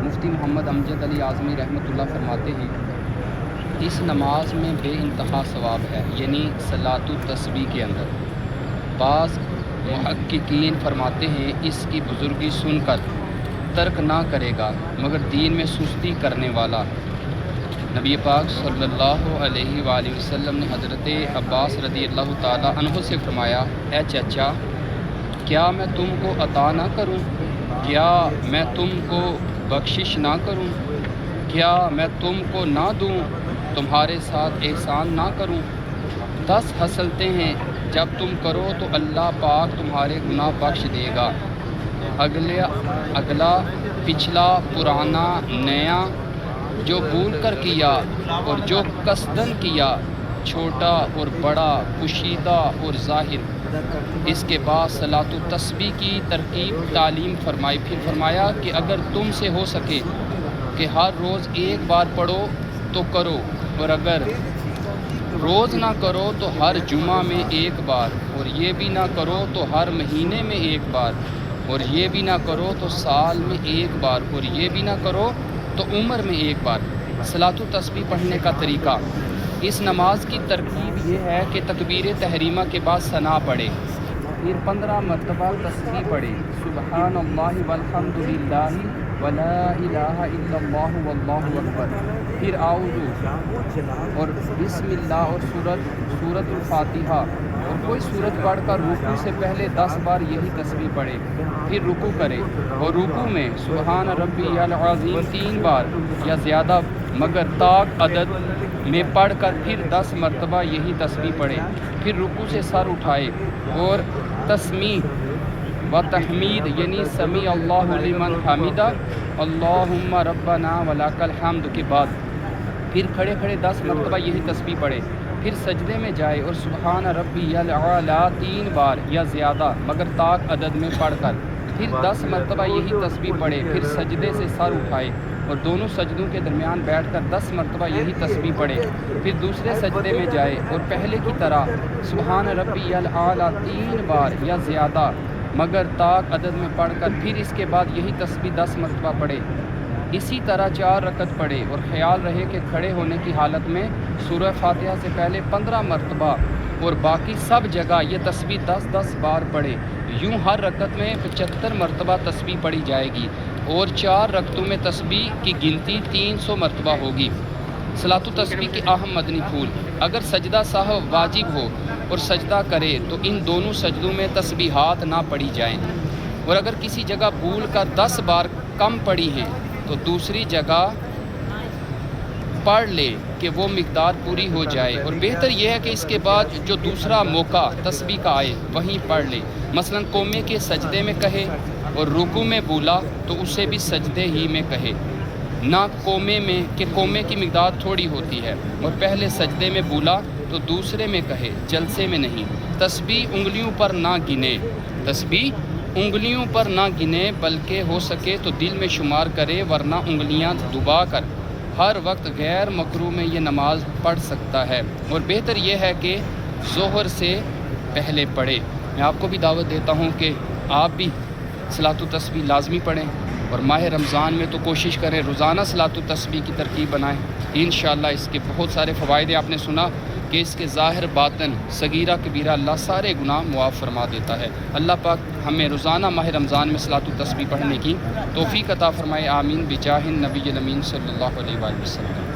مفتی محمد امجد علی اعظمی رحمۃ اللہ فرماتے ہیں اس نماز میں بے انتہا ثواب ہے، یعنی صلاۃ التسبیح کے اندر۔ بعض محققین فرماتے ہیں اس کی بزرگی سن کر ترک نہ کرے گا مگر دین میں سستی کرنے والا۔ نبی پاک صلی اللہ علیہ وآلہ وسلم نے حضرت عباس رضی اللہ تعالیٰ عنہ سے فرمایا، اے چچا، کیا میں تم کو عطا نہ کروں؟ کیا میں تم کو بخشش نہ کروں؟ کیا میں تم کو نہ دوں؟ تمہارے ساتھ احسان نہ کروں؟ 10 حسلتے ہیں، جب تم کرو تو اللہ پاک تمہارے گناہ بخش دے گا۔ اگلا پچھلا پرانا نیا، جو بھول کر کیا اور جو قصدن کیا، چھوٹا اور بڑا، پوشیدہ اور ظاہر۔ اس کے بعد صلاۃ التسبیح کی ترکیب تعلیم فرمائی، پھر فرمایا کہ اگر تم سے ہو سکے کہ ہر روز ایک بار پڑھو تو کرو، اور اگر روز نہ کرو تو ہر جمعہ میں ایک بار، اور یہ بھی نہ کرو تو ہر مہینے میں ایک بار، اور یہ بھی نہ کرو تو سال میں ایک بار، اور یہ بھی نہ کرو تو عمر میں ایک بار۔ صلاۃ التسبیح پڑھنے کا طریقہ، اس نماز کی ترکیب یہ ہے کہ تکبیر تحریمہ کے بعد ثنا پڑھے، پھر 15 مرتبہ تسبیح پڑھے، سبحان اللہ والحمد للہ ولا الہ الا اللہ واللہ اکبر، پھر اعوذ اور بسم اللہ اور سورۃ الفاتحہ اور کوئی سورت پڑھ کر رکوع سے پہلے 10 بار یہی تسبیح پڑھے، پھر رکوع کرے اور رکوع میں سبحان ربی العظیم 3 بار یا زیادہ مگر طاق عدد میں پڑھ کر پھر 10 مرتبہ یہی تسبیح پڑھے، پھر رکوع سے سر اٹھائے اور تسمیع و تحمید یعنی سمیع اللہ لمن حمدہ اللہم ربنا ولک الحمد کے بعد پھر کھڑے کھڑے 10 مرتبہ یہی تسبیح پڑھے، پھر سجدے میں جائے اور سبحان ربی الاعلیٰ 3 بار یا زیادہ مگر طاق عدد میں پڑھ کر پھر 10 مرتبہ یہی تسبیح پڑھے، پھر سجدے سے سر اٹھائے اور دونوں سجدوں کے درمیان بیٹھ کر 10 مرتبہ یہی تسبیح پڑھے، پھر دوسرے سجدے میں جائے اور پہلے کی طرح سبحان ربی الاعلیٰ 3 بار یا زیادہ مگر طاق عدد میں پڑھ کر پھر اس کے بعد یہی تسبیح 10 مرتبہ پڑھے۔ اسی طرح 4 رکعت پڑھے اور خیال رہے کہ کھڑے ہونے کی حالت میں سورہ فاتحہ سے پہلے 15 مرتبہ اور باقی سب جگہ یہ تسبیح 10-10 بار پڑھے۔ یوں ہر رکعت میں 75 مرتبہ تسبیح پڑھی جائے گی اور 4 رکعتوں میں تسبیح کی گنتی 300 مرتبہ ہوگی۔ صلاۃ التسبیح کے اہم مدنی پھول، اگر سجدہ سہو واجب ہو اور سجدہ کرے تو ان دونوں سجدوں میں تسبیحات نہ پڑھی جائیں، اور اگر کسی جگہ بھول کر 10 بار کم پڑھی ہیں تو دوسری جگہ پڑھ لے کہ وہ مقدار پوری ہو جائے، اور بہتر یہ ہے کہ اس کے بعد جو دوسرا موقع تسبیح کا آئے وہیں پڑھ لے، مثلا قومے کے سجدے میں کہے اور رکوع میں بولا تو اسے بھی سجدے ہی میں کہے، نہ قومے میں کہ قومے کی مقدار تھوڑی ہوتی ہے، اور پہلے سجدے میں بولا تو دوسرے میں کہے، جلسے میں نہیں۔ تسبیح انگلیوں پر نہ گنے، تسبیح انگلیوں پر نہ گنے بلکہ ہو سکے تو دل میں شمار کرے، ورنہ انگلیاں دبا کر ہر وقت غیر مکروہ میں یہ نماز پڑھ سکتا ہے، اور بہتر یہ ہے کہ ظہر سے پہلے پڑھے۔ میں آپ کو بھی دعوت دیتا ہوں کہ آپ بھی صلاۃ التسبیح لازمی پڑھیں، اور ماہ رمضان میں تو کوشش کریں روزانہ صلاۃ التسبیح کی ترکیب بنائیں۔ انشاءاللہ اس کے بہت سارے فوائد آپ نے سنا کہ اس کے ظاہر باطن صغیرہ کبیرہ اللہ سارے گناہ معاف فرما دیتا ہے۔ اللہ پاک ہمیں روزانہ ماہ رمضان میں صلاۃ التسبیح پڑھنے کی توفیق عطا فرمائے، آمین بجاہ النبی الامین صلی اللہ علیہ وآلہ وسلم۔